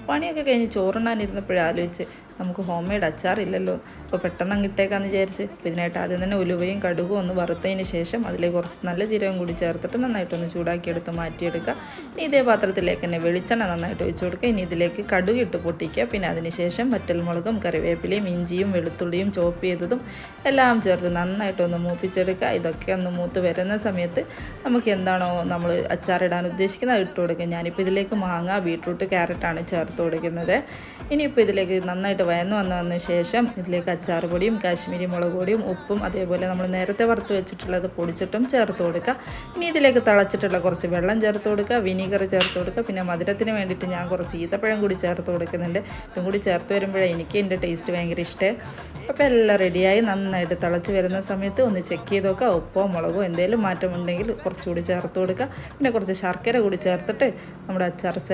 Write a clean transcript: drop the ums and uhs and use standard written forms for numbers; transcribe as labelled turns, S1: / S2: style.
S1: പണിയൊക്കെ കഴിഞ്ഞ് ചോറുണ്ണാനിരുന്നപ്പോഴേ ആലോചിച്ച് നമുക്ക് ഹോം മെയ്ഡ് അച്ചാറില്ലല്ലോ, അപ്പോൾ പെട്ടെന്ന് അങ്ങ് ഇട്ടേക്കാന്ന് വിചാരിച്ച്. ഇതിനായിട്ട് ആദ്യം തന്നെ ഉലുവയും കടുകും ഒന്ന് വറുത്തതിന് ശേഷം അതിലേക്ക് കുറച്ച് നല്ല ജീരകം കൂടി ചേർത്തിട്ട് നന്നായിട്ടൊന്ന് ചൂടാക്കിയെടുത്ത് മാറ്റിയെടുക്കുക. ഇനി ഇതേ പാത്രത്തിലേക്ക് തന്നെ വെളിച്ചെണ്ണ നന്നായിട്ട് ഒഴിച്ചു കൊടുക്കുക. ഇനി ഇതിലേക്ക് കടുക് ഇട്ട് പൊട്ടിക്കുക. പിന്നെ അതിനുശേഷം വറ്റൽമുളകും കറിവേപ്പിലയും ഇഞ്ചിയും വെളുത്തുള്ളിയും ചോപ്പ് ചെയ്തതും എല്ലാം ചേർത്ത് നന്നായിട്ടൊന്ന് മൂപ്പിച്ചെടുക്കുക. ഇതൊക്കെ ഒന്ന് മൂത്ത് വരുന്ന സമയത്ത് നമുക്ക് എന്താണോ നമ്മൾ അച്ചാറിടാൻ ഉദ്ദേശിക്കുന്നത് ഇട്ട് കൊടുക്കുക. ഞാനിപ്പോൾ ഇതിലേക്ക് മാങ്ങ, ബീട്രൂട്ട്, ക്യാരറ്റാണ് ചേർത്ത് കൊടുക്കുന്നത്. ഇനിയിപ്പോൾ ഇതിലേക്ക് നന്നായിട്ട് വന്നതിന് ശേഷം ഇതിലേക്ക് അച്ചാർ പൊടിയും കാശ്മീരി മുളക് പൊടിയും ഉപ്പും അതേപോലെ നമ്മൾ നേരത്തെ വറുത്ത് വെച്ചിട്ടുള്ളത് പൊടിച്ചിട്ടും ചേർത്ത് കൊടുക്കുക. ഇനി ഇതിലേക്ക് തിളച്ചിട്ടുള്ള കുറച്ച് വെള്ളം ചേർത്ത് കൊടുക്കുക, വിനീഗർ ചേർത്ത് കൊടുക്കുക. പിന്നെ മധുരത്തിന് വേണ്ടിയിട്ട് ഞാൻ കുറച്ച് ഈത്തപ്പഴം കൂടി ചേർത്ത് കൊടുക്കുന്നുണ്ട്. ഇതും കൂടി ചേർത്ത് വരുമ്പോഴേ എനിക്ക് എൻ്റെ ടേസ്റ്റ് ഭയങ്കര ഇഷ്ടമാണ്. അപ്പോൾ എല്ലാം റെഡിയായി നന്നായിട്ട് തിളച്ച് വരുന്ന സമയത്ത് ഒന്ന് ചെക്ക് ചെയ്ത് നോക്കുക. ഉപ്പോ മുളകോ എന്തെങ്കിലും മാറ്റമുണ്ടെങ്കിൽ കുറച്ചുകൂടി ചേർത്ത് കൊടുക്കുക. പിന്നെ കുറച്ച് ശർക്കര കൂടി ചേർത്തിട്ട് നമ്മുടെ അച്ചാർ സെറ്റ്